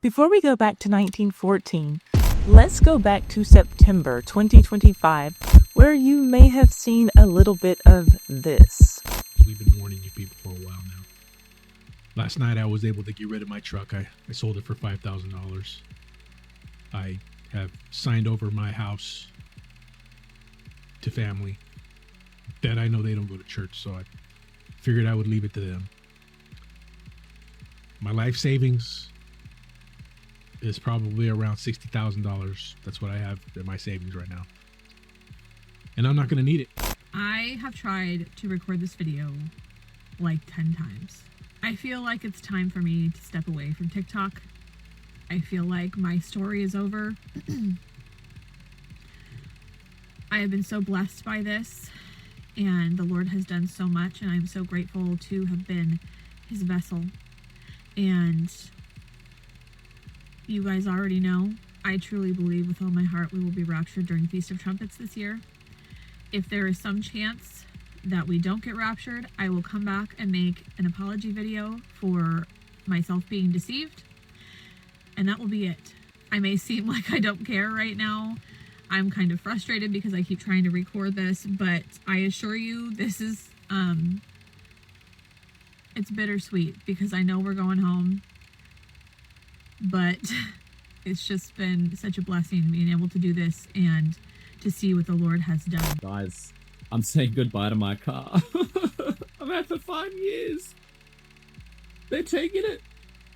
Before we go back to 1914, let's go back to September 2025, where you may have seen a little bit of this. We've been warning you people for a while now. Last night I was able to get rid of my truck. I sold it for $5,000. I have signed over my house to family that I know they don't go to church, so I figured I would leave it to them. My life savings is probably around $60,000. That's what I have in my savings right now. And I'm not going to need it. I have tried to record this video like 10 times. I feel like it's time for me to step away from TikTok. I feel like my story is over. I have been so blessed by this, and the Lord has done so much, and I'm so grateful to have been his vessel. And you guys already know, I truly believe with all my heart we will be raptured during Feast of Trumpets this year. If there is some chance that we don't get raptured, I will come back and make an apology video for myself being deceived. And that will be it. I may seem like I don't care right now. I'm kind of frustrated because I keep trying to record this, but I assure you this is, it's bittersweet because I know we're going home. But it's just been such a blessing being able to do this and to see what the Lord has done. Guys, I'm saying goodbye to my car. I've had for 5 years. They're taking it.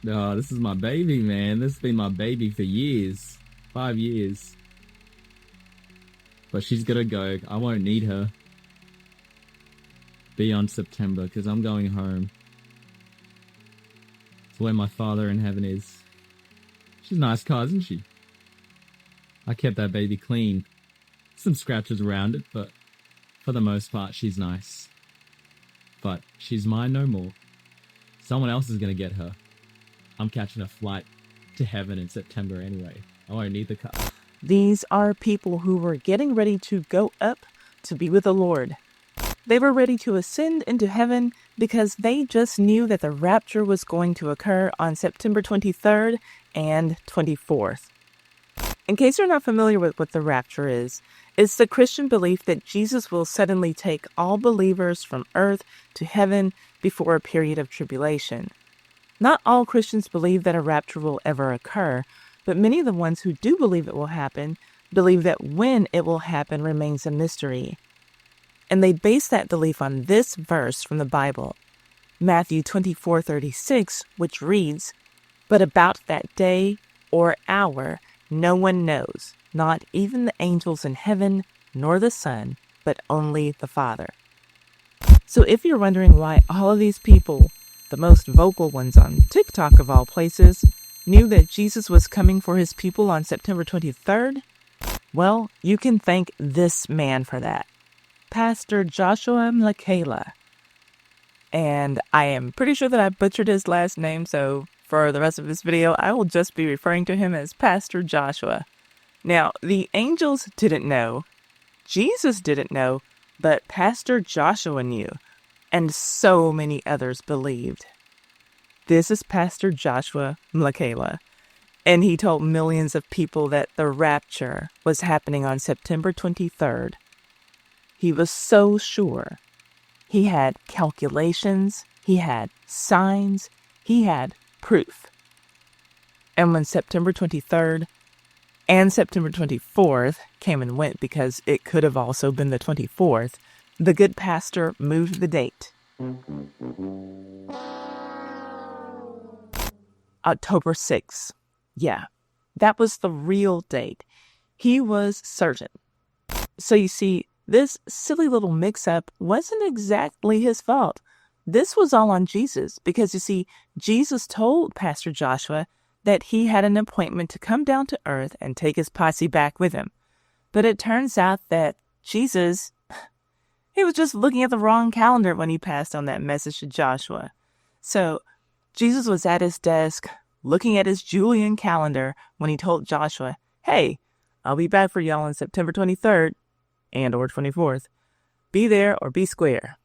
No, this is my baby, man. This has been my baby for years. 5 years. But she's gonna go. I won't need her beyond September because I'm going home. It's where my Father in heaven is. She's a nice car, isn't she? I kept that baby clean. Some scratches around it, but for the most part, she's nice. But she's mine no more. Someone else is going to get her. I'm catching a flight to heaven in September anyway. I won't need the car. These are people who were getting ready to go up to be with the Lord. They were ready to ascend into heaven because they just knew that the rapture was going to occur on September 23rd and 24th. In case you're not familiar with what the rapture is, it's the Christian belief that Jesus will suddenly take all believers from earth to heaven before a period of tribulation. Not all Christians believe that a rapture will ever occur, but many of the ones who do believe it will happen believe that when it will happen remains a mystery. And they base that belief on this verse from the Bible, Matthew 24:36, which reads, "But about that day or hour no one knows, not even the angels in heaven, nor the Son, but only the Father." So if you're wondering why all of these people, the most vocal ones on TikTok of all places, knew that Jesus was coming for his people on September 23rd, well, you can thank this man for that. Pastor Joshua Mhlakela. And I am pretty sure that I butchered his last name, so for the rest of this video, I will just be referring to him as Pastor Joshua. Now, the angels didn't know, Jesus didn't know, but Pastor Joshua knew, and so many others believed. This is Pastor Joshua Mhlakela, and he told millions of people that the rapture was happening on September 23rd. He was so sure. He had calculations, he had signs, he had proof. And when September 23rd and September 24th came and went, because it could have also been the 24th, the good pastor moved the date. October 6th. Yeah, that was the real date. He was certain. So you see, this silly little mix-up wasn't exactly his fault. This was all on Jesus because, you see, Jesus told Pastor Joshua that he had an appointment to come down to earth and take his posse back with him. But it turns out that Jesus, he was just looking at the wrong calendar when he passed on that message to Joshua. So Jesus was at his desk looking at his Julian calendar when he told Joshua, "Hey, I'll be back for y'all on September 23rd and or 24th. Be there or be square."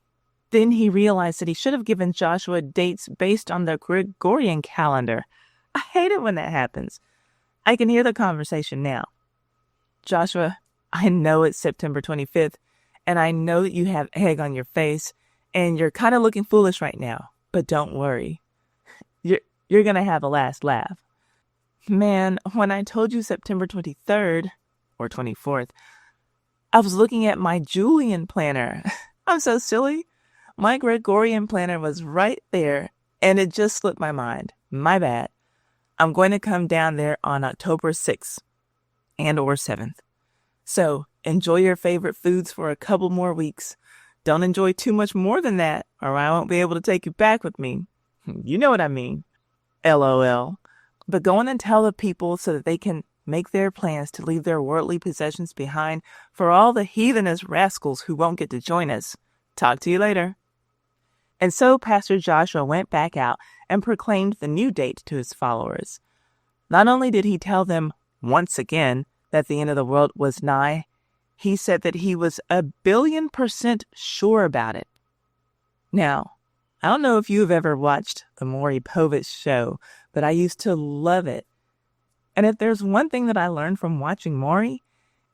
Then he realized that he should have given Joshua dates based on the Gregorian calendar. I hate it when that happens. I can hear the conversation now. Joshua, I know it's September 25th, and I know that you have egg on your face, and you're kind of looking foolish right now, but don't worry. You're going to have a last laugh. Man, when I told you September 23rd, or 24th, I was looking at my Julian planner. I'm so silly. My Gregorian planner was right there, and it just slipped my mind. My bad. I'm going to come down there on October 6th and or 7th. So enjoy your favorite foods for a couple more weeks. Don't enjoy too much more than that, or I won't be able to take you back with me. You know what I mean. LOL. But go on and tell the people so that they can make their plans to leave their worldly possessions behind for all the heathenous rascals who won't get to join us. Talk to you later. And so Pastor Joshua went back out and proclaimed the new date to his followers. Not only did he tell them once again that the end of the world was nigh, he said that he was 1,000,000,000% sure about it. Now, I don't know if you've ever watched the Maury Povich show, but I used to love it. And if there's one thing that I learned from watching Maury,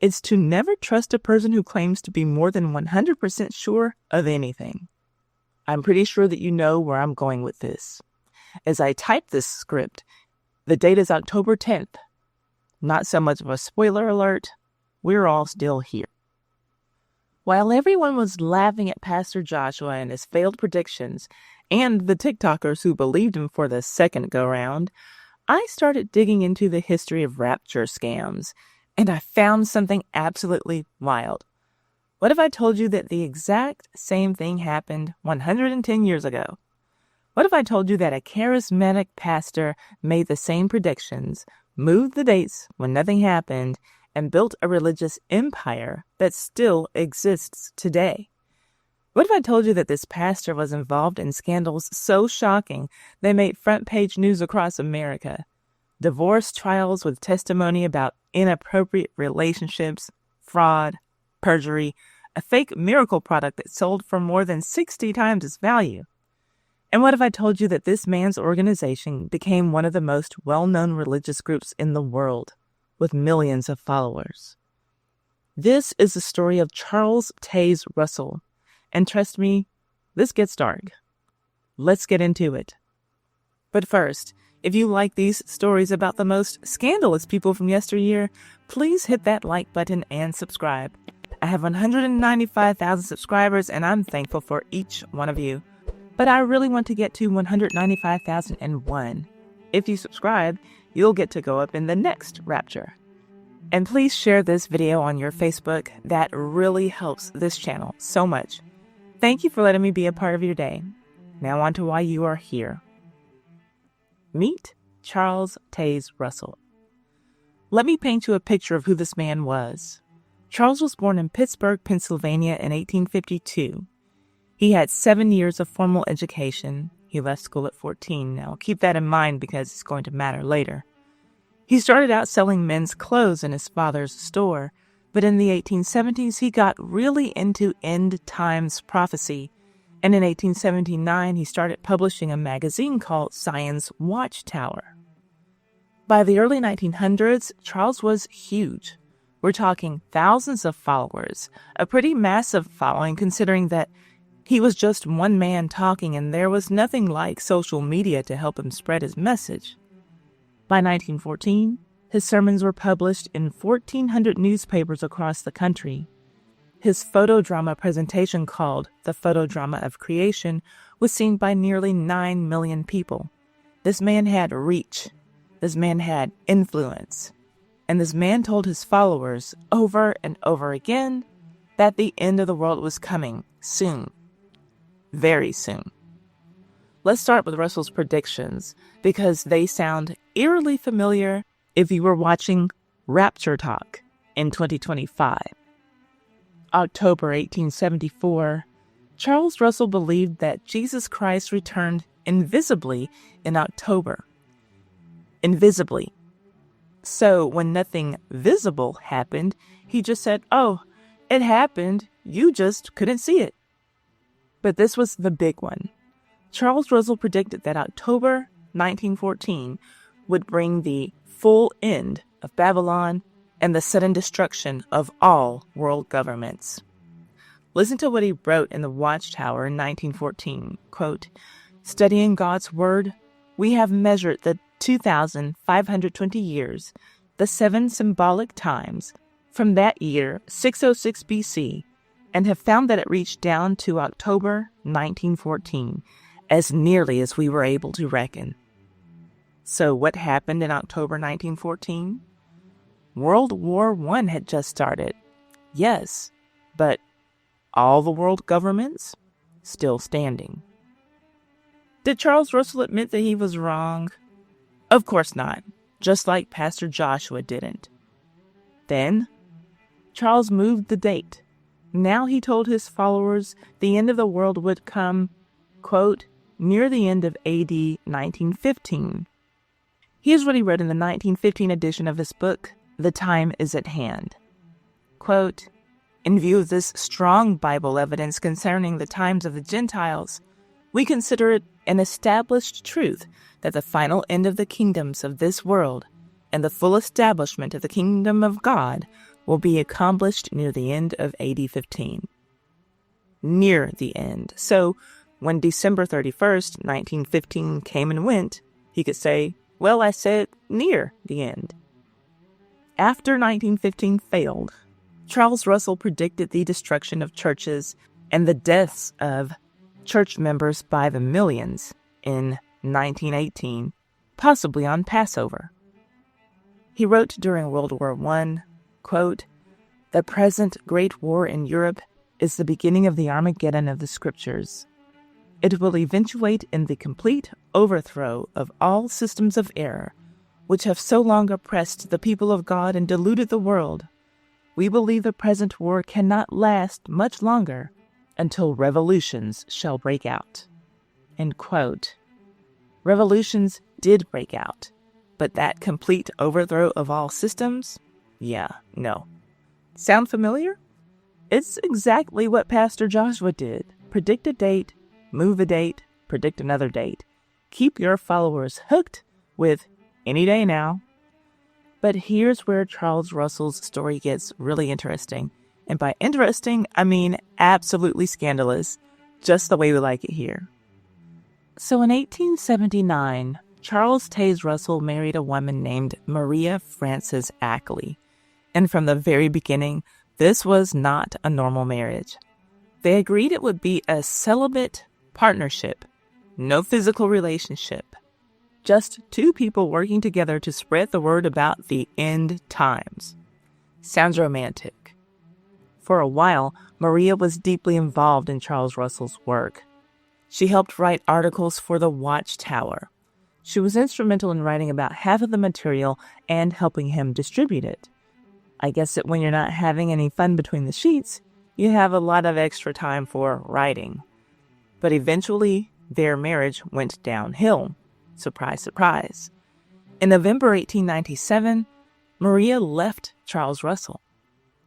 it's to never trust a person who claims to be more than 100% sure of anything. I'm pretty sure that you know where I'm going with this. As I type this script, the date is October 10th. Not so much of a spoiler alert, we're all still here. While everyone was laughing at Pastor Joshua and his failed predictions, and the TikTokers who believed him for the second go-round, I started digging into the history of rapture scams, and I found something absolutely wild. What if I told you that the exact same thing happened 110 years ago? What if I told you that a charismatic pastor made the same predictions, moved the dates when nothing happened, and built a religious empire that still exists today? What if I told you that this pastor was involved in scandals so shocking they made front-page news across America? Divorce trials with testimony about inappropriate relationships, fraud, perjury, a fake miracle product that sold for more than 60 times its value. And what if I told you that this man's organization became one of the most well-known religious groups in the world, with millions of followers? This is the story of Charles Taze Russell. And trust me, this gets dark. Let's get into it. But first, if you like these stories about the most scandalous people from yesteryear, please hit that like button and subscribe. I have 195,000 subscribers, and I'm thankful for each one of you. But I really want to get to 195,001. If you subscribe, you'll get to go up in the next Rapture. And please share this video on your Facebook. That really helps this channel so much. Thank you for letting me be a part of your day. Now on to why you are here. Meet Charles Taze Russell. Let me paint you a picture of who this man was. Charles was born in Pittsburgh, Pennsylvania in 1852. He had 7 years of formal education. He left school at 14. Now, keep that in mind because it's going to matter later. He started out selling men's clothes in his father's store, but in the 1870s, he got really into end times prophecy, and in 1879, he started publishing a magazine called Zion's Watchtower. By the early 1900s, Charles was huge. We're talking thousands of followers, a pretty massive following considering that he was just one man talking and there was nothing like social media to help him spread his message. By 1914, his sermons were published in 1,400 newspapers across the country. His photodrama presentation called The Photodrama of Creation was seen by nearly 9 million people. This man had reach. This man had influence. And this man told his followers over and over again that the end of the world was coming soon. Very soon. Let's start with Russell's predictions because they sound eerily familiar if you were watching RaptureTok in 2025. October 1874, Charles Russell believed that Jesus Christ returned invisibly in October. Invisibly. So when nothing visible happened, he just said, "Oh, it happened, you just couldn't see it." But this was the big one. Charles Russell predicted that October 1914 would bring the full end of Babylon and the sudden destruction of all world governments. Listen to what he wrote in the Watchtower in 1914, quote, "Studying God's Word, we have measured the 2,520 years, the 7 symbolic times, from that year, 606 BC, and have found that it reached down to October 1914, as nearly as we were able to reckon." So what happened in October 1914? World War I had just started. Yes, but all the world governments still standing. Did Charles Russell admit that he was wrong? Of course not, just like Pastor Joshua didn't. Then, Charles moved the date. Now he told his followers the end of the world would come, quote, near the end of AD 1915. Here's what he wrote in the 1915 edition of his book, The Time is at Hand. Quote, "In view of this strong Bible evidence concerning the times of the Gentiles, we consider it an established truth that the final end of the kingdoms of this world and the full establishment of the kingdom of God will be accomplished near the end of AD 15. Near the end. So when December 31st, 1915 came and went, he could say, well, I said near the end. After 1915 failed, Charles Russell predicted the destruction of churches and the deaths of church members by the millions in 1918, possibly on Passover. He wrote during World War I, quote, "The present great war in Europe is the beginning of the Armageddon of the Scriptures. It will eventuate in the complete overthrow of all systems of error, which have so long oppressed the people of God and deluded the world. We believe the present war cannot last much longer until revolutions shall break out." End quote. Revolutions did break out, but that complete overthrow of all systems? Yeah, no. Sound familiar? It's exactly what Pastor Joshua did. Predict a date, move a date, predict another date. Keep your followers hooked with any day now. But here's where Charles Russell's story gets really interesting. And by interesting, I mean absolutely scandalous, just the way we like it here. So in 1879, Charles Taze Russell married a woman named Maria Frances Ackley. And from the very beginning, this was not a normal marriage. They agreed it would be a celibate partnership, no physical relationship. Just two people working together to spread the word about the end times. Sounds romantic. For a while, Maria was deeply involved in Charles Russell's work. She helped write articles for the Watchtower. She was instrumental in writing about half of the material and helping him distribute it. I guess that when you're not having any fun between the sheets, you have a lot of extra time for writing. But eventually, their marriage went downhill. Surprise, surprise. In November 1897, Maria left Charles Russell.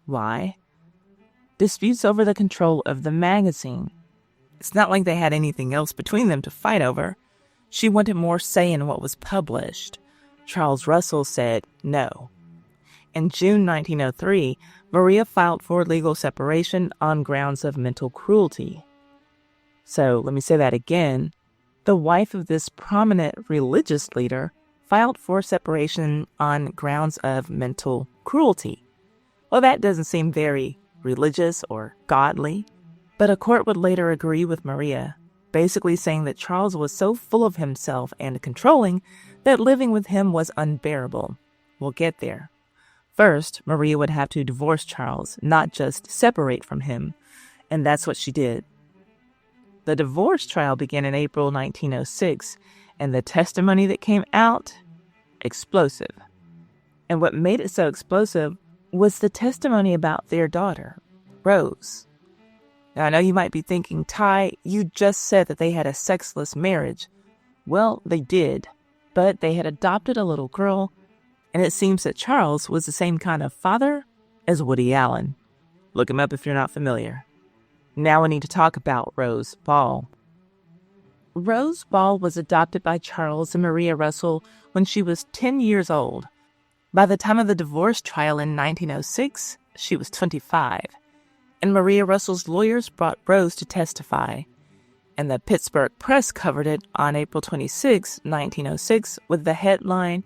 Why? Disputes over the control of the magazine. It's not like they had anything else between them to fight over. She wanted more say in what was published. Charles Russell said no. In June 1903, Maria filed for legal separation on grounds of mental cruelty. So, let me say that again. The wife of this prominent religious leader filed for separation on grounds of mental cruelty. Well, that doesn't seem very religious or godly, but a court would later agree with Maria, basically saying that Charles was so full of himself and controlling that living with him was unbearable. We'll get there. First, Maria would have to divorce Charles, not just separate from him, and that's what she did. The divorce trial began in April 1906, and the testimony that came out, explosive. And what made it so explosive was the testimony about their daughter, Rose. Now, I know you might be thinking, Ty, you just said that they had a sexless marriage. Well, they did, but they had adopted a little girl, and it seems that Charles was the same kind of father as Woody Allen. Look him up if you're not familiar. Now we need to talk about Rose Ball. Rose Ball was adopted by Charles and Maria Russell when she was 10 years old. By the time of the divorce trial in 1906, she was 25, and Maria Russell's lawyers brought Rose to testify, and the Pittsburgh Press covered it on April 26, 1906, with the headline,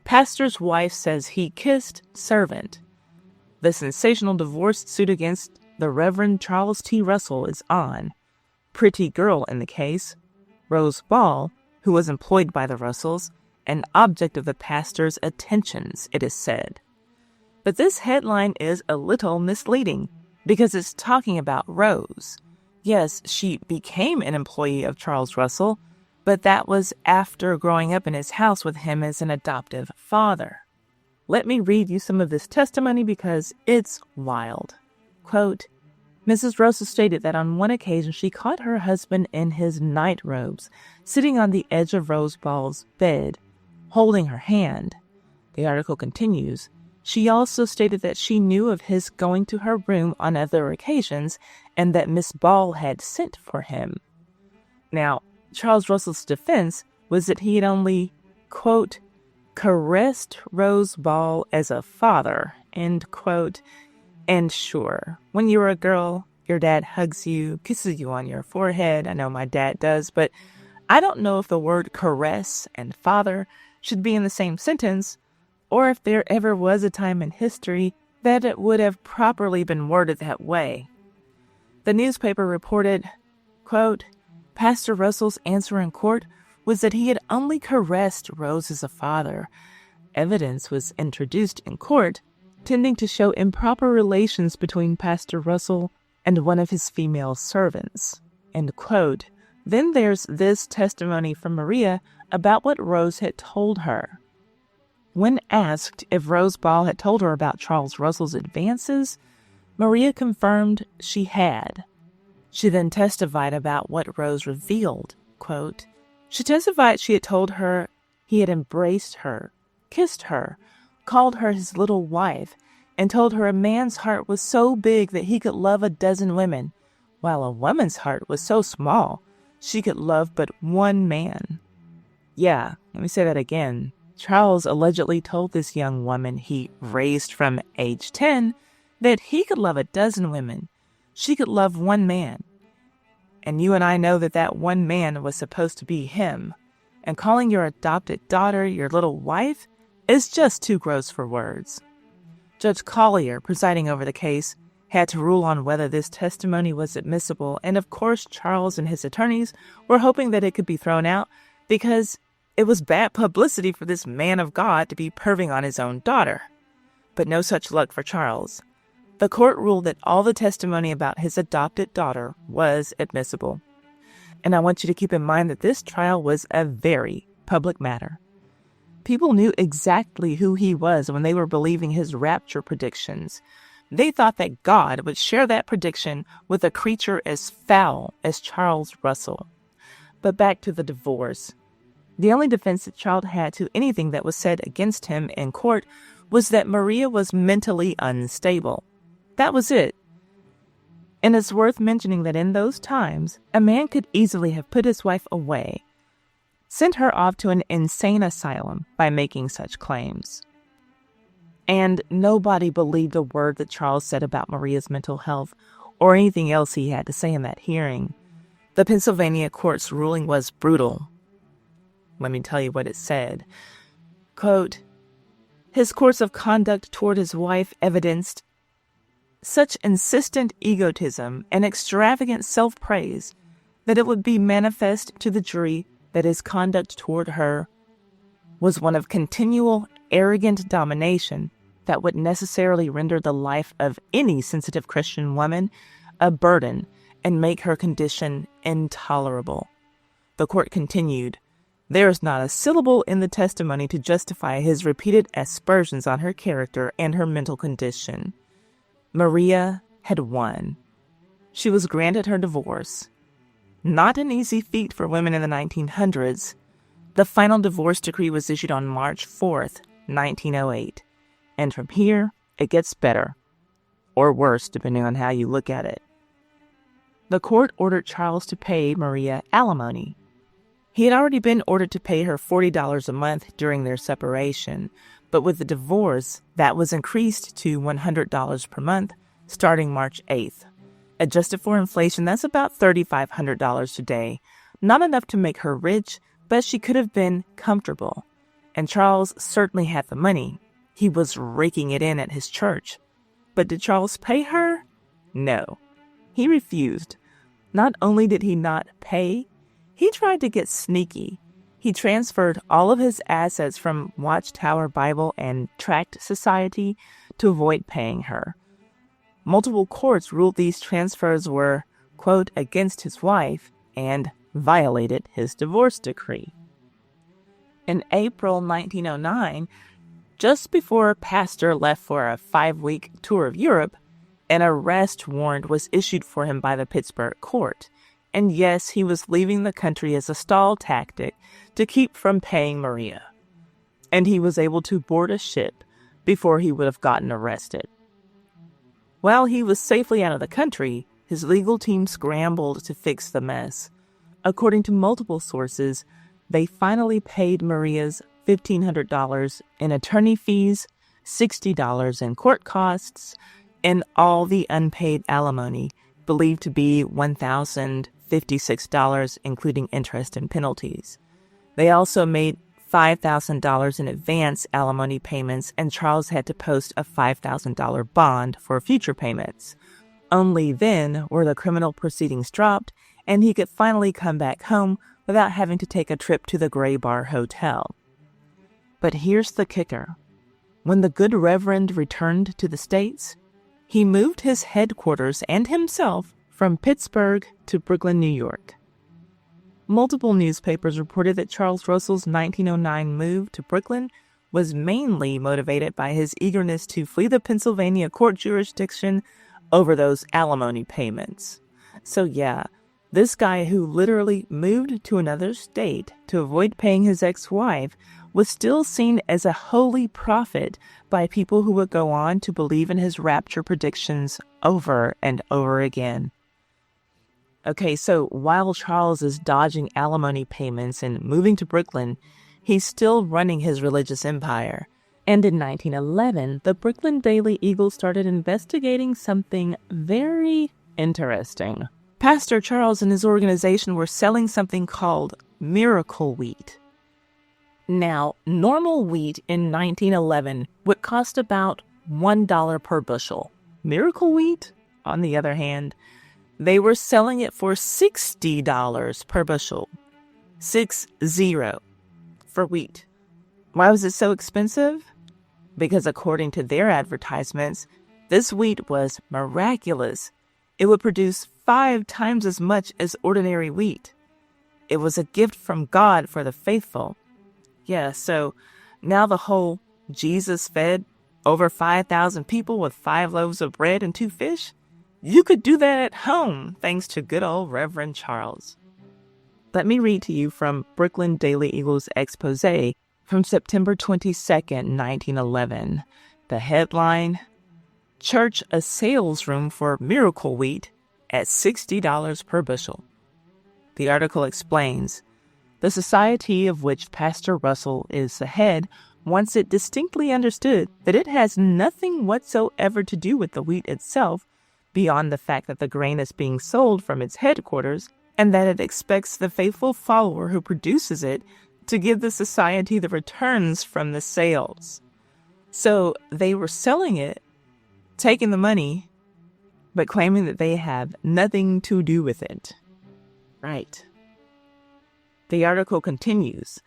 "Pastor's Wife Says He Kissed Servant." The sensational divorce suit against the Reverend Charles T. Russell is on. Pretty girl in the case, Rose Ball, who was employed by the Russells, an object of the pastor's attentions, it is said. But this headline is a little misleading because it's talking about Rose. Yes, she became an employee of Charles Russell, but that was after growing up in his house with him as an adoptive father. Let me read you some of this testimony because it's wild. Quote, Mrs. Russell stated that on one occasion she caught her husband in his night robes, sitting on the edge of Rose Ball's bed, holding her hand. The article continues. She also stated that she knew of his going to her room on other occasions and that Miss Ball had sent for him. Now, Charles Russell's defense was that he had only, quote, caressed Rose Ball as a father, end quote. And sure, when you're a girl, your dad hugs you, kisses you on your forehead. I know my dad does, but I don't know if the word caress and father should be in the same sentence, or if there ever was a time in history that it would have properly been worded that way. The newspaper reported, quote, Pastor Russell's answer in court was that he had only caressed Rose as a father. Evidence was introduced in court, tending to show improper relations between Pastor Russell and one of his female servants, end quote. Then there's this testimony from Maria about what Rose had told her. When asked if Rose Ball had told her about Charles Russell's advances, Maria confirmed she had. She then testified about what Rose revealed, quote, she testified she had told her he had embraced her, kissed her, called her his little wife, and told her a man's heart was so big that he could love a dozen women, while a woman's heart was so small she could love but one man. Yeah, let me say that again. Charles allegedly told this young woman he raised from age 10 that he could love a dozen women. She could love one man. And you and I know that that one man was supposed to be him. And calling your adopted daughter your little wife is just too gross for words. Judge Collier, presiding over the case, had to rule on whether this testimony was admissible, and of course Charles and his attorneys were hoping that it could be thrown out because it was bad publicity for this man of God to be perving on his own daughter. But no such luck for Charles. The court ruled that all the testimony about his adopted daughter was admissible. And I want you to keep in mind that this trial was a very public matter. People knew exactly who he was when they were believing his rapture predictions. They thought that God would share that prediction with a creature as foul as Charles Russell. But back to the divorce. The only defense that Charles had to anything that was said against him in court was that Maria was mentally unstable. That was it. And it's worth mentioning that in those times, a man could easily have put his wife away, sent her off to an insane asylum by making such claims. And nobody believed a word that Charles said about Maria's mental health or anything else he had to say in that hearing. The Pennsylvania court's ruling was brutal. Let me tell you what it said. Quote, his course of conduct toward his wife evidenced such insistent egotism and extravagant self-praise that it would be manifest to the jury that his conduct toward her was one of continual arrogant domination that would necessarily render the life of any sensitive Christian woman a burden and make her condition intolerable. The court continued, there is not a syllable in the testimony to justify his repeated aspersions on her character and her mental condition. Maria had won. She was granted her divorce. Not an easy feat for women in the 1900s. The final divorce decree was issued on March 4th, 1908. And from here, it gets better. Or worse, depending on how you look at it. The court ordered Charles to pay Maria alimony. He had already been ordered to pay her $40 a month during their separation, but with the divorce, that was increased to $100 per month starting March 8th. Adjusted for inflation, that's about $3,500 today. Not enough to make her rich, but she could have been comfortable. And Charles certainly had the money. He was raking it in at his church. But did Charles pay her? No. He refused. Not only did he not pay, he tried to get sneaky. He transferred all of his assets from Watchtower Bible and Tract Society to avoid paying her. Multiple courts ruled these transfers were, quote, against his wife and violated his divorce decree. In April 1909, just before Pastor left for a 5-week tour of Europe, an arrest warrant was issued for him by the Pittsburgh court. And yes, he was leaving the country as a stall tactic to keep from paying Maria. And he was able to board a ship before he would have gotten arrested. While he was safely out of the country, his legal team scrambled to fix the mess. According to multiple sources, they finally paid Maria's $1,500 in attorney fees, $60 in court costs, and all the unpaid alimony, believed to be $1,056, including interest and penalties. They also made $5,000 in advance alimony payments, and Charles had to post a $5,000 bond for future payments. Only then were the criminal proceedings dropped, and he could finally come back home without having to take a trip to the Gray Bar Hotel. But here's the kicker. When the good Reverend returned to the States, he moved his headquarters and himself from Pittsburgh to Brooklyn, New York. Multiple newspapers reported that Charles Russell's 1909 move to Brooklyn was mainly motivated by his eagerness to flee the Pennsylvania court jurisdiction over those alimony payments. So yeah, this guy who literally moved to another state to avoid paying his ex-wife was still seen as a holy prophet by people who would go on to believe in his rapture predictions over and over again. Okay, so while Charles is dodging alimony payments and moving to Brooklyn, he's still running his religious empire. And in 1911, the Brooklyn Daily Eagle started investigating something very interesting. Pastor Charles and his organization were selling something called miracle wheat. Now, normal wheat in 1911 would cost about $1 per bushel. Miracle wheat, on the other hand, they were selling it for $60 per bushel. 60 for wheat. Why was it so expensive? Because according to their advertisements, this wheat was miraculous. It would produce 5 times as much as ordinary wheat. It was a gift from God for the faithful. Yeah, so now the whole Jesus fed over 5,000 people with 5 loaves of bread and 2 fish? You could do that at home, thanks to good old Reverend Charles. Let me read to you from Brooklyn Daily Eagle's expose from September 22nd, 1911. The headline, Church a Sales Room for Miracle Wheat at $60 per bushel. The article explains, the society of which Pastor Russell is the head wants it distinctly understood that it has nothing whatsoever to do with the wheat itself, beyond the fact that the grain is being sold from its headquarters, and that it expects the faithful follower who produces it to give the society the returns from the sales. So they were selling it, taking the money, but claiming that they have nothing to do with it. Right. The article continues.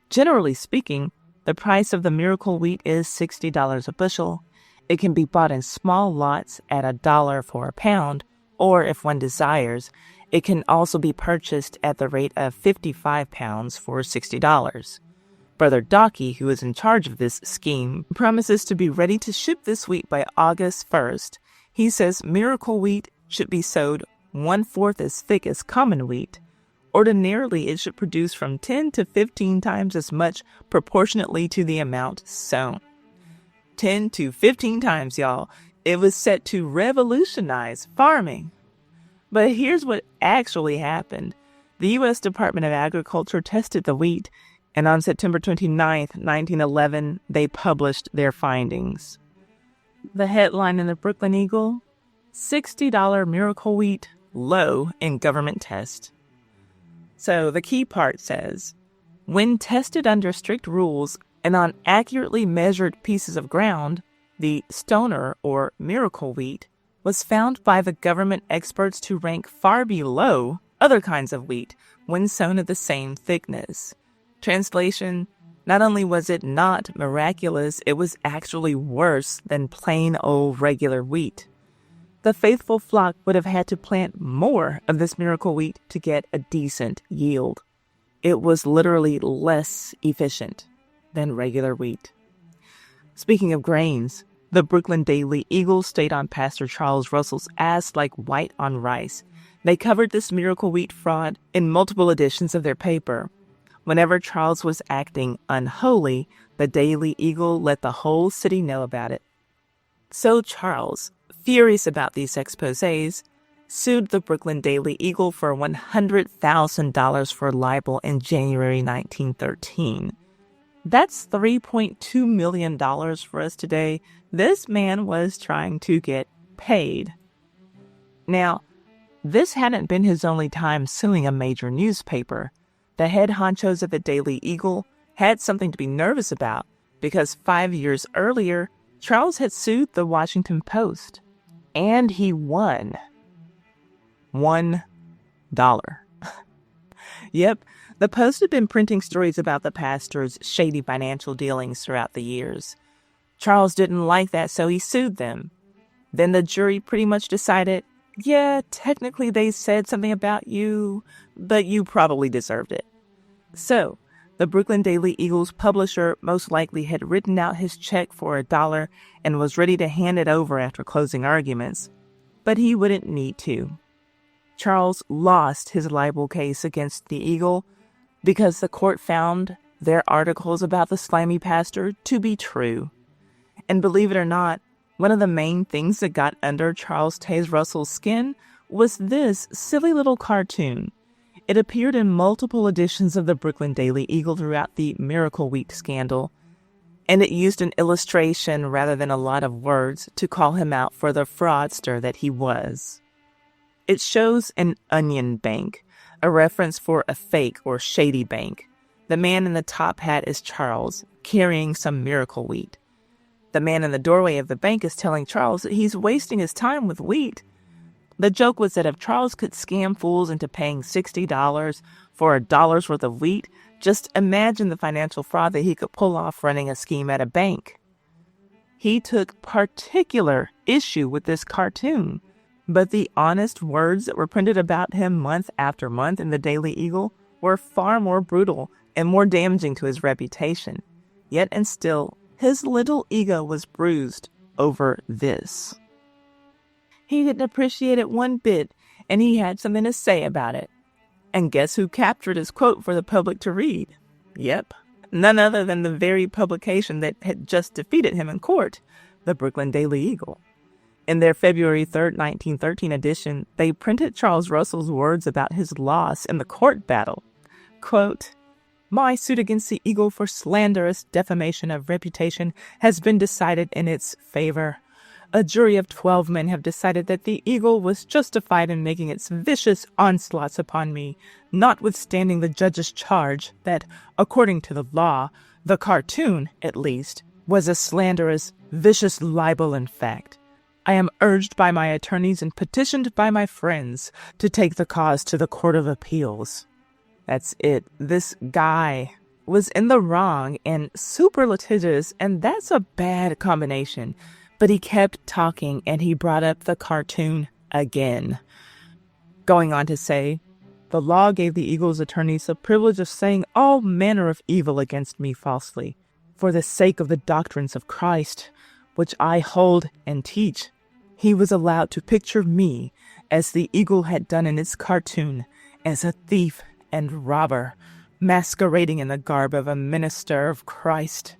Generally speaking, the price of the miracle wheat is $60 a bushel. It can be bought in small lots at $1 for a pound, or if one desires, it can also be purchased at the rate of 55 pounds for $60. Brother Docky, who is in charge of this scheme, promises to be ready to ship this wheat by August 1st. He says miracle wheat should be sowed 1/4 as thick as common wheat. Ordinarily, it should produce from 10 to 15 times as much proportionately to the amount sown. 10 to 15 times, y'all. It was set to revolutionize farming. But here's what actually happened. The U.S. Department of Agriculture tested the wheat, and on September 29, 1911, they published their findings. The headline in the Brooklyn Eagle: $60 miracle wheat, low in government test. So the key part says, when tested under strict rules and on accurately measured pieces of ground, the stoner or miracle wheat was found by the government experts to rank far below other kinds of wheat when sown at the same thickness. Translation: not only was it not miraculous, it was actually worse than plain old regular wheat. The faithful flock would have had to plant more of this miracle wheat to get a decent yield. It was literally less efficient than regular wheat. Speaking of grains, the Brooklyn Daily Eagle stayed on Pastor Charles Russell's ass like white on rice. They covered this miracle wheat fraud in multiple editions of their paper. Whenever Charles was acting unholy, the Daily Eagle let the whole city know about it. So Charles, furious about these exposés, sued the Brooklyn Daily Eagle for $100,000 for libel in January 1913. That's $3.2 million for us today. This man was trying to get paid. Now, this hadn't been his only time suing a major newspaper. The head honchos of the Daily Eagle had something to be nervous about because 5 years earlier, Charles had sued the Washington Post. And he won. $1. Yep, the Post had been printing stories about the pastor's shady financial dealings throughout the years. Charles didn't like that, so he sued them. Then the jury pretty much decided, yeah, technically they said something about you, but you probably deserved it. So, the Brooklyn Daily Eagle's publisher most likely had written out his check for $1 and was ready to hand it over after closing arguments. But he wouldn't need to. Charles lost his libel case against the Eagle because the court found their articles about the slimy pastor to be true. And believe it or not, one of the main things that got under Charles Taze Russell's skin was this silly little cartoon. It appeared in multiple editions of the Brooklyn Daily Eagle throughout the Miracle Wheat scandal, and it used an illustration rather than a lot of words to call him out for the fraudster that he was. It shows an onion bank, a reference for a fake or shady bank. The man in the top hat is Charles, carrying some miracle wheat. The man in the doorway of the bank is telling Charles that he's wasting his time with wheat. The joke was that if Charles could scam fools into paying $60 for $1 worth of wheat, just imagine the financial fraud that he could pull off running a scheme at a bank. He took particular issue with this cartoon, but the honest words that were printed about him month after month in the Daily Eagle were far more brutal and more damaging to his reputation. Yet and still, his little ego was bruised over this. He didn't appreciate it one bit, and he had something to say about it. And guess who captured his quote for the public to read? Yep, none other than the very publication that had just defeated him in court, the Brooklyn Daily Eagle. In their February 3rd, 1913 edition, they printed Charles Russell's words about his loss in the court battle. Quote, "My suit against the Eagle for slanderous defamation of reputation has been decided in its favor. A jury of 12 men have decided that the Eagle was justified in making its vicious onslaughts upon me, notwithstanding the judge's charge that, according to the law, the cartoon, at least, was a slanderous, vicious libel in fact. I am urged by my attorneys and petitioned by my friends to take the cause to the Court of Appeals." That's it. This guy was in the wrong and super litigious, and that's a bad combination. But he kept talking, and he brought up the cartoon again. Going on to say, "The law gave the Eagle's attorneys the privilege of saying all manner of evil against me falsely, for the sake of the doctrines of Christ, which I hold and teach. He was allowed to picture me, as the Eagle had done in its cartoon, as a thief and robber, masquerading in the garb of a minister of Christ.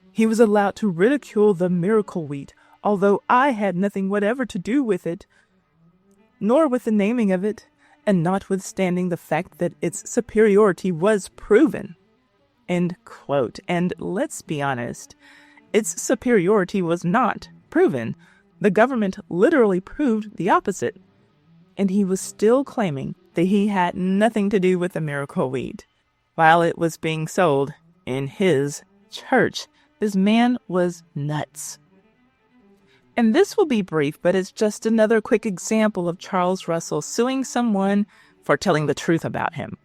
He was allowed to ridicule the miracle wheat, although I had nothing whatever to do with it, nor with the naming of it, and notwithstanding the fact that its superiority was proven. End quote. And let's be honest, its superiority was not proven. The government literally proved the opposite. And he was still claiming that he had nothing to do with the miracle weed, while it was being sold in his church. This man was nuts. And this will be brief, but it's just another quick example of Charles Russell suing someone for telling the truth about him.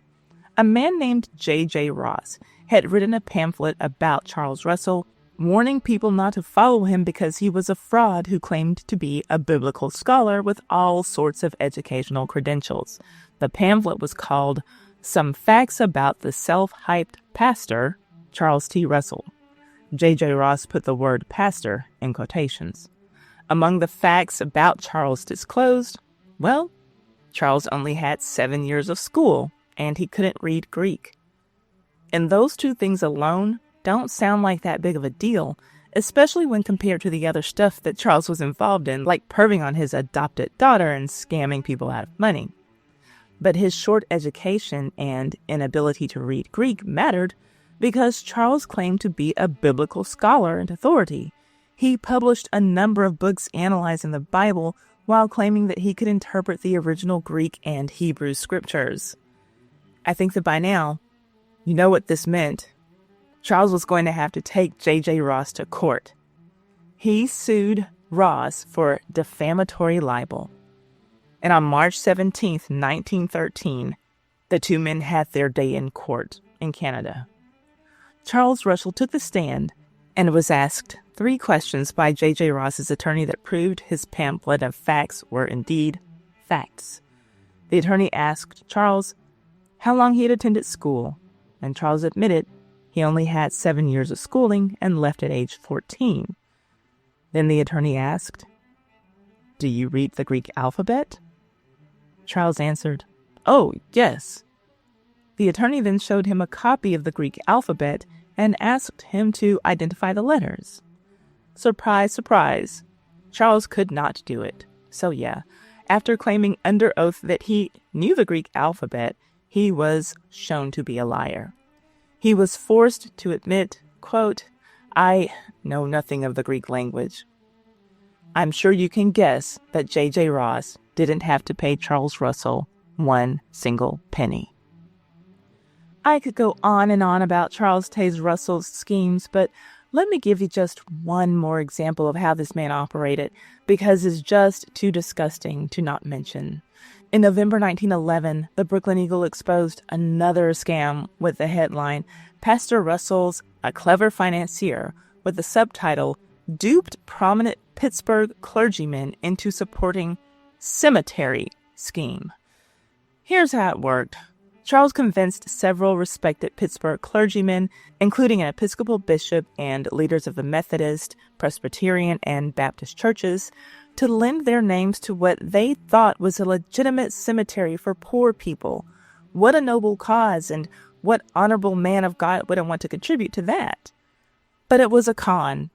A man named J.J. Ross had written a pamphlet about Charles Russell, warning people not to follow him because he was a fraud who claimed to be a biblical scholar with all sorts of educational credentials. The pamphlet was called Some Facts About the Self-Hyped Pastor, Charles T. Russell. J.J. Ross put the word pastor in quotations. Among the facts about Charles disclosed, well, Charles only had 7 years of school, and he couldn't read Greek. And those two things alone don't sound like that big of a deal, especially when compared to the other stuff that Charles was involved in, like perving on his adopted daughter and scamming people out of money. But his short education and inability to read Greek mattered because Charles claimed to be a biblical scholar and authority. He published a number of books analyzing the Bible while claiming that he could interpret the original Greek and Hebrew scriptures. I think that by now, you know what this meant. Charles was going to have to take J.J. Ross to court. He sued Ross for defamatory libel. And on March 17, 1913, the two men had their day in court in Canada. Charles Russell took the stand and was asked 3 questions by J.J. Ross's attorney that proved his pamphlet of facts were indeed facts. The attorney asked Charles how long he had attended school, and Charles admitted he only had 7 years of schooling and left at age 14. Then the attorney asked, "Do you read the Greek alphabet?" Charles answered, "Oh, yes." The attorney then showed him a copy of the Greek alphabet and asked him to identify the letters. Surprise, surprise, Charles could not do it. So yeah, after claiming under oath that he knew the Greek alphabet, he was shown to be a liar. He was forced to admit, quote, "I know nothing of the Greek language." I'm sure you can guess that J.J. Ross didn't have to pay Charles Russell 1 single penny. I could go on and on about Charles Taze Russell's schemes, but let me give you just one more example of how this man operated, because it's just too disgusting to not mention. In November 1911, the Brooklyn Eagle exposed another scam with the headline, "Pastor Russell's a clever financier," with the subtitle, "Duped prominent Pittsburgh clergymen into supporting cemetery scheme." Here's how it worked. Charles convinced several respected Pittsburgh clergymen, including an Episcopal bishop and leaders of the Methodist, Presbyterian, and Baptist churches, to lend their names to what they thought was a legitimate cemetery for poor people. What a noble cause, and what honorable man of God wouldn't want to contribute to that? But it was a con.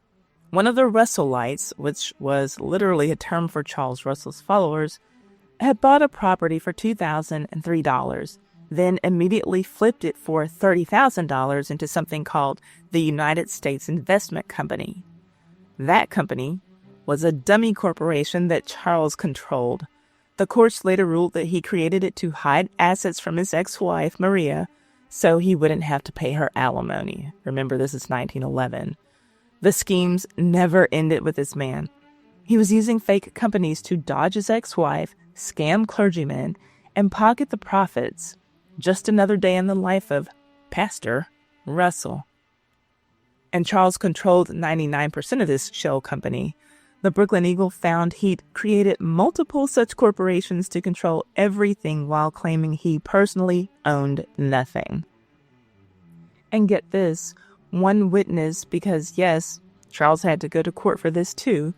One of the Russellites, which was literally a term for Charles Russell's followers, had bought a property for $2,003, then immediately flipped it for $30,000 into something called the United States Investment Company. That company was a dummy corporation that Charles controlled. The courts later ruled that he created it to hide assets from his ex-wife, Maria, so he wouldn't have to pay her alimony. Remember, this is 1911. The schemes never ended with this man. He was using fake companies to dodge his ex-wife, scam clergymen, and pocket the profits. Just another day in the life of Pastor Russell. And Charles controlled 99% of this shell company. The Brooklyn Eagle found he'd created multiple such corporations to control everything while claiming he personally owned nothing. And get this, one witness, because yes, Charles had to go to court for this too,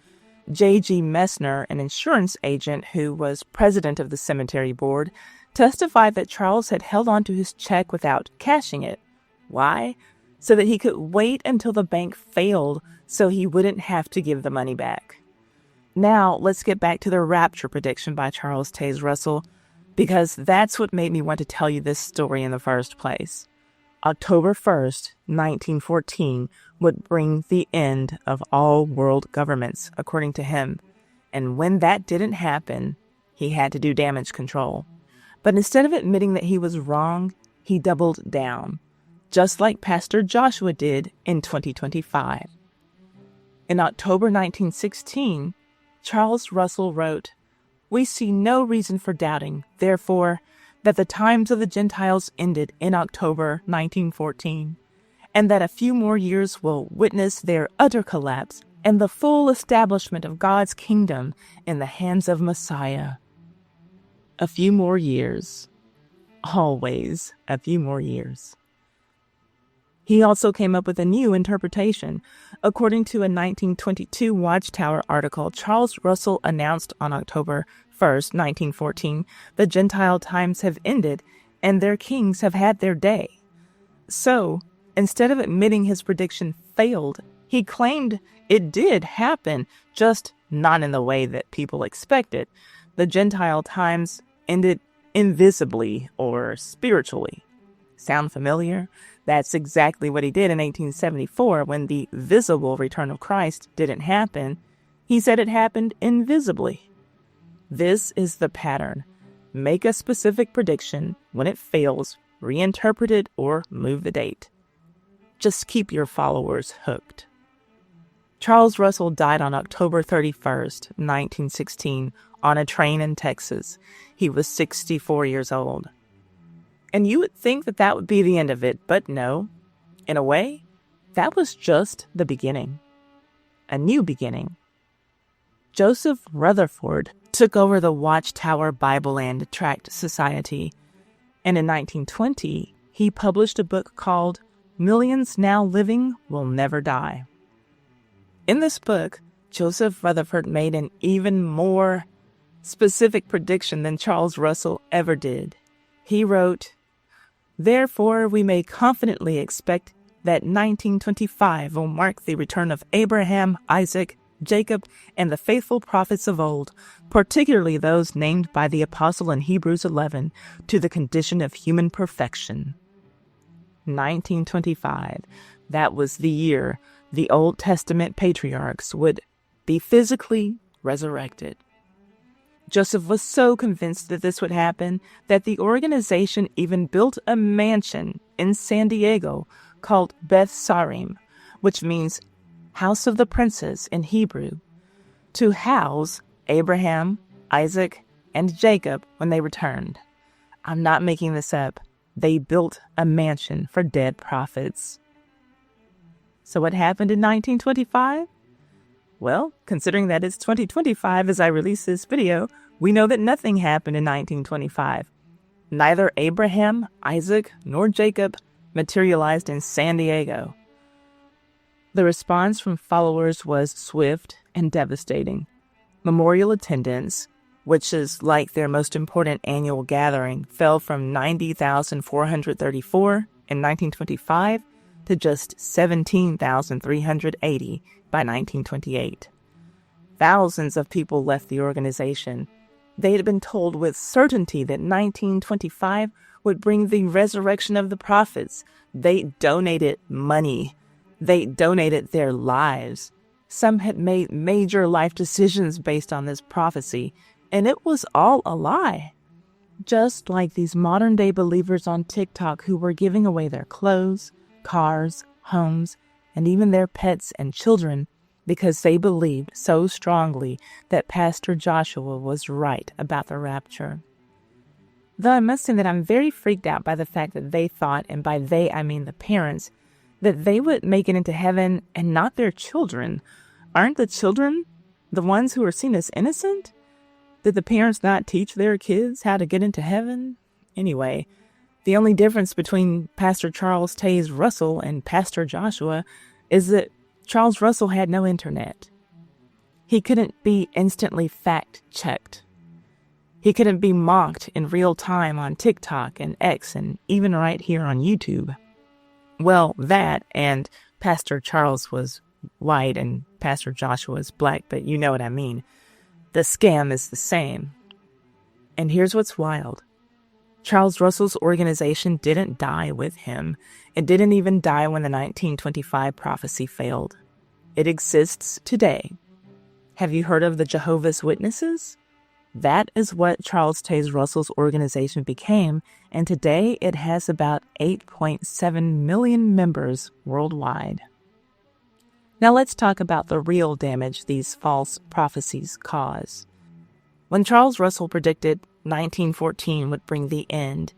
J.G. Messner, an insurance agent who was president of the cemetery board, testified that Charles had held on to his check without cashing it. Why? So that he could wait until the bank failed so he wouldn't have to give the money back. Now, let's get back to the rapture prediction by Charles Taze Russell, because that's what made me want to tell you this story in the first place. October 1st, 1914 would bring the end of all world governments, according to him. And when that didn't happen, he had to do damage control. But instead of admitting that he was wrong, he doubled down, just like Pastor Joshua did in 2025. In October 1916, Charles Russell wrote, "We see no reason for doubting, therefore, that the times of the Gentiles ended in October 1914, and that a few more years will witness their utter collapse and the full establishment of God's kingdom in the hands of Messiah." A few more years. Always a few more years. He also came up with a new interpretation. According to a 1922 Watchtower article, Charles Russell announced on October 1st, 1914, the Gentile times have ended and their kings have had their day. So, instead of admitting his prediction failed, he claimed it did happen, just not in the way that people expected. The Gentile times ended invisibly or spiritually. Sound familiar? That's exactly what he did in 1874 when the visible return of Christ didn't happen. He said it happened invisibly. This is the pattern. Make a specific prediction. When it fails, reinterpret it or move the date. Just keep your followers hooked. Charles Russell died on October 31st, 1916, on a train in Texas. He was 64 years old. And you would think that that would be the end of it, but no. In a way, that was just the beginning. A new beginning. Joseph Rutherford took over the Watchtower Bible and Tract Society, and in 1920, he published a book called Millions Now Living Will Never Die. In this book, Joseph Rutherford made an even more specific prediction than Charles Russell ever did. He wrote, "Therefore, we may confidently expect that 1925 will mark the return of Abraham, Isaac, Jacob, and the faithful prophets of old, particularly those named by the apostle in Hebrews 11, to the condition of human perfection." 1925. That was the year the Old Testament patriarchs would be physically resurrected. Joseph was so convinced that this would happen that the organization even built a mansion in San Diego called Beth Sarim, which means House of the Princes in Hebrew, to house Abraham, Isaac, and Jacob when they returned. I'm not making this up. They built a mansion for dead prophets. So what happened in 1925? Well, considering that it's 2025 as I release this video, we know that nothing happened in 1925. Neither Abraham, Isaac, nor Jacob materialized in San Diego. The response from followers was swift and devastating. Memorial attendance, which is like their most important annual gathering, fell from 90,434 in 1925 to just 17,380 by 1928. Thousands of people left the organization. They had been told with certainty that 1925 would bring the resurrection of the prophets. They donated money. They donated their lives. Some had made major life decisions based on this prophecy, and it was all a lie. Just like these modern-day believers on TikTok who were giving away their clothes, cars, homes, and even their pets and children because they believed so strongly that Pastor Joshua was right about the rapture. Though I must say that I'm very freaked out by the fact that they thought, and by they I mean the parents, that they would make it into heaven and not their children. Aren't the children the ones who are seen as innocent? Did the parents not teach their kids how to get into heaven? Anyway, the only difference between Pastor Charles Taze Russell and Pastor Joshua is that Charles Russell had no internet. He couldn't be instantly fact-checked. He couldn't be mocked in real time on TikTok and X and even right here on YouTube. Well, that and Pastor Charles was white and Pastor Joshua is black, but you know what I mean. The scam is the same. And here's what's wild. Charles Russell's organization didn't die with him. It didn't even die when the 1925 prophecy failed. It exists today. Have you heard of the Jehovah's Witnesses? That is what Charles Taze Russell's organization became, and today it has about 8.7 million members worldwide. Now let's talk about the real damage these false prophecies cause. When Charles Russell predicted 1914 would bring the end,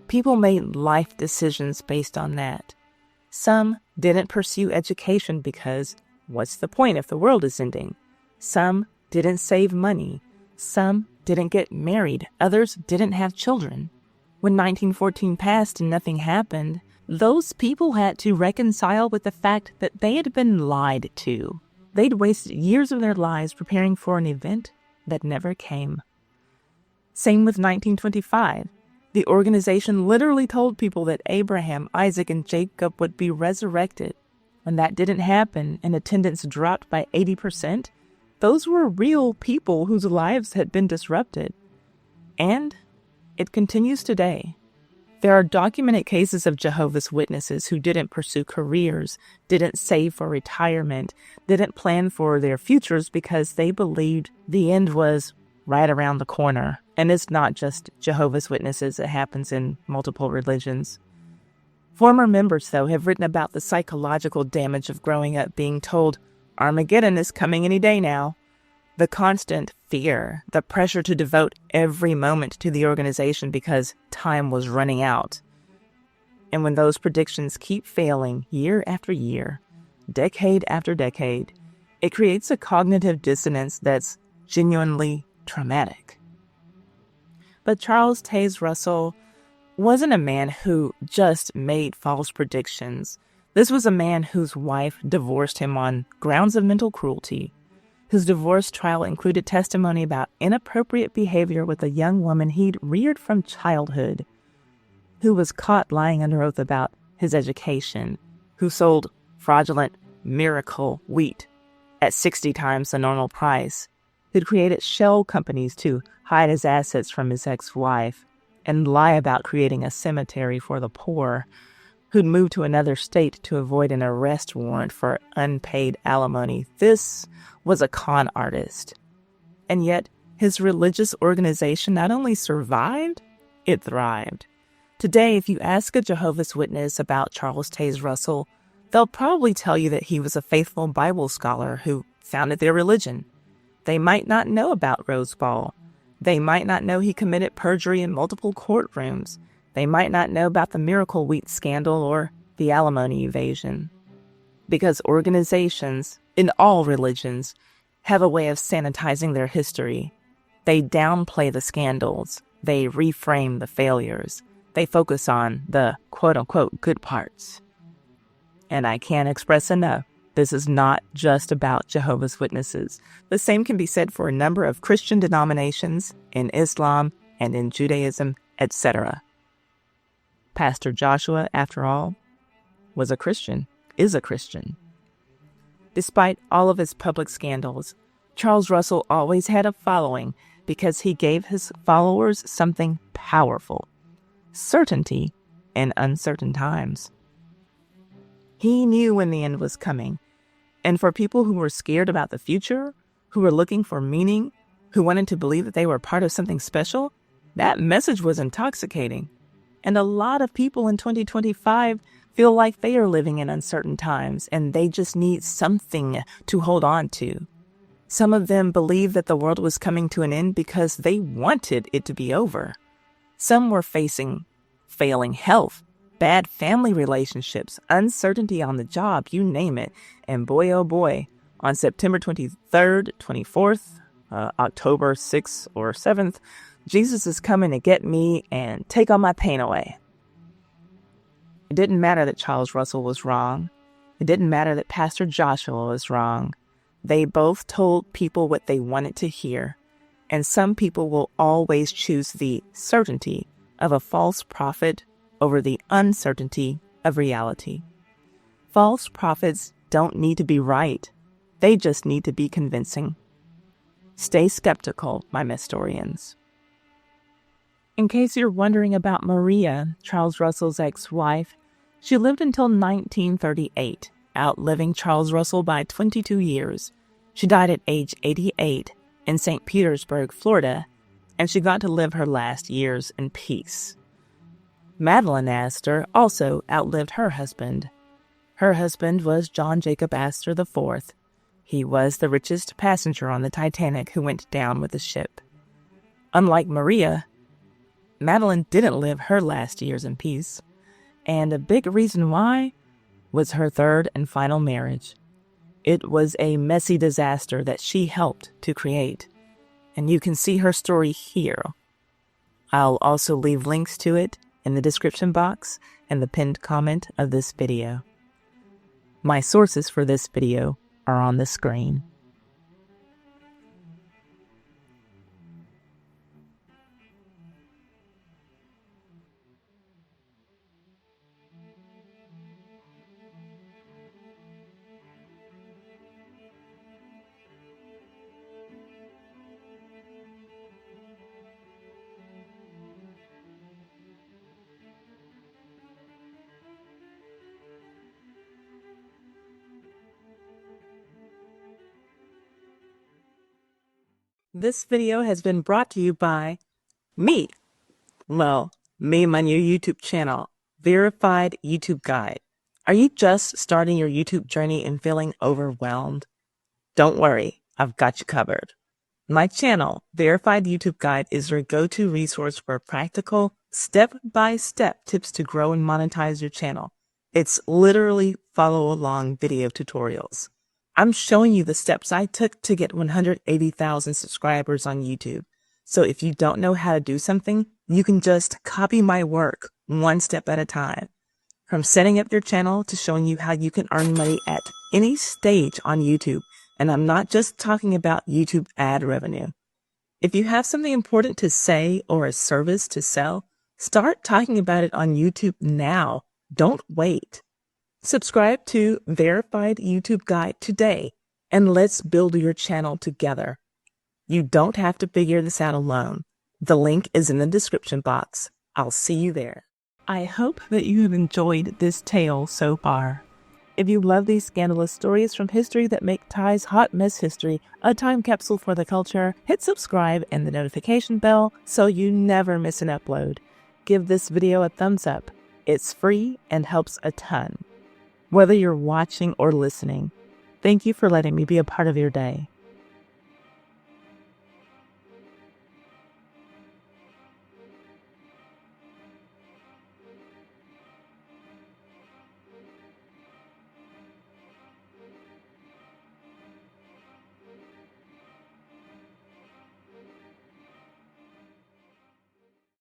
people made life decisions based on that. Some didn't pursue education because what's the point if the world is ending? Some didn't save money. Some didn't get married. Others didn't have children. When 1914 passed and nothing happened, those people had to reconcile with the fact that they had been lied to. They'd wasted years of their lives preparing for an event that never came. Same with 1925. The organization literally told people that Abraham, Isaac, and Jacob would be resurrected. When that didn't happen and attendance dropped by 80%, those were real people whose lives had been disrupted. And it continues today. There are documented cases of Jehovah's Witnesses who didn't pursue careers, didn't save for retirement, didn't plan for their futures because they believed the end was right around the corner. And it's not just Jehovah's Witnesses, it happens in multiple religions. Former members, though, have written about the psychological damage of growing up being told Armageddon is coming any day now. The constant fear, the pressure to devote every moment to the organization because time was running out. And when those predictions keep failing year after year, decade after decade, it creates a cognitive dissonance that's genuinely traumatic. But Charles Taze Russell wasn't a man who just made false predictions. This was a man whose wife divorced him on grounds of mental cruelty. His divorce trial included testimony about inappropriate behavior with a young woman he'd reared from childhood, who was caught lying under oath about his education, who sold fraudulent miracle wheat at 60 times the normal price, who'd created shell companies to hide his assets from his ex-wife and lie about creating a cemetery for the poor, who'd moved to another state to avoid an arrest warrant for unpaid alimony. This was a con artist. And yet, his religious organization not only survived, it thrived. Today, if you ask a Jehovah's Witness about Charles Taze Russell, they'll probably tell you that he was a faithful Bible scholar who founded their religion. They might not know about Rose Ball. They might not know he committed perjury in multiple courtrooms. They might not know about the miracle wheat scandal or the alimony evasion. Because organizations, in all religions, have a way of sanitizing their history. They downplay the scandals. They reframe the failures. They focus on the quote-unquote good parts. And I can't express enough, this is not just about Jehovah's Witnesses. The same can be said for a number of Christian denominations in Islam and in Judaism, etc. Pastor Joshua, after all, was a Christian, is a Christian. Despite all of his public scandals, Charles Russell always had a following because he gave his followers something powerful: certainty in uncertain times. He knew when the end was coming, and for people who were scared about the future, who were looking for meaning, who wanted to believe that they were part of something special, that message was intoxicating. And a lot of people in 2025 feel like they are living in uncertain times and they just need something to hold on to. Some of them believe that the world was coming to an end because they wanted it to be over. Some were facing failing health, bad family relationships, uncertainty on the job, you name it. And boy, oh boy, on September 23rd, 24th, October 6th or 7th, Jesus is coming to get me and take all my pain away. It didn't matter that Charles Russell was wrong. It didn't matter that Pastor Joshua was wrong. They both told people what they wanted to hear. And some people will always choose the certainty of a false prophet over the uncertainty of reality. False prophets don't need to be right. They just need to be convincing. Stay skeptical, my Mystorians. In case you're wondering about Maria, Charles Russell's ex-wife, she lived until 1938, outliving Charles Russell by 22 years. She died at age 88 in St. Petersburg, Florida, and she got to live her last years in peace. Madeline Astor also outlived her husband. Her husband was John Jacob Astor IV. He was the richest passenger on the Titanic who went down with the ship. Unlike Maria, Madeline didn't live her last years in peace, and a big reason why was her third and final marriage. It was a messy disaster that she helped to create, and you can see her story here. I'll also leave links to it in the description box and the pinned comment of this video. My sources for this video are on the screen. This video has been brought to you by me. Well, me and my new YouTube channel, Verified YouTube Guide. Are you just starting your YouTube journey and feeling overwhelmed? Don't worry, I've got you covered. My channel, Verified YouTube Guide, is your go-to resource for practical, step-by-step tips to grow and monetize your channel. It's literally follow-along video tutorials. I'm showing you the steps I took to get 180,000 subscribers on YouTube. So if you don't know how to do something, you can just copy my work one step at a time. From setting up your channel to showing you how you can earn money at any stage on YouTube. And I'm not just talking about YouTube ad revenue. If you have something important to say or a service to sell, start talking about it on YouTube now. Don't wait. Subscribe to Verified YouTube Guide today, and let's build your channel together. You don't have to figure this out alone. The link is in the description box. I'll see you there. I hope that you have enjoyed this tale so far. If you love these scandalous stories from history that make Ty's Hot Mess History a time capsule for the culture, hit subscribe and the notification bell so you never miss an upload. Give this video a thumbs up. It's free and helps a ton. Whether you're watching or listening, thank you for letting me be a part of your day.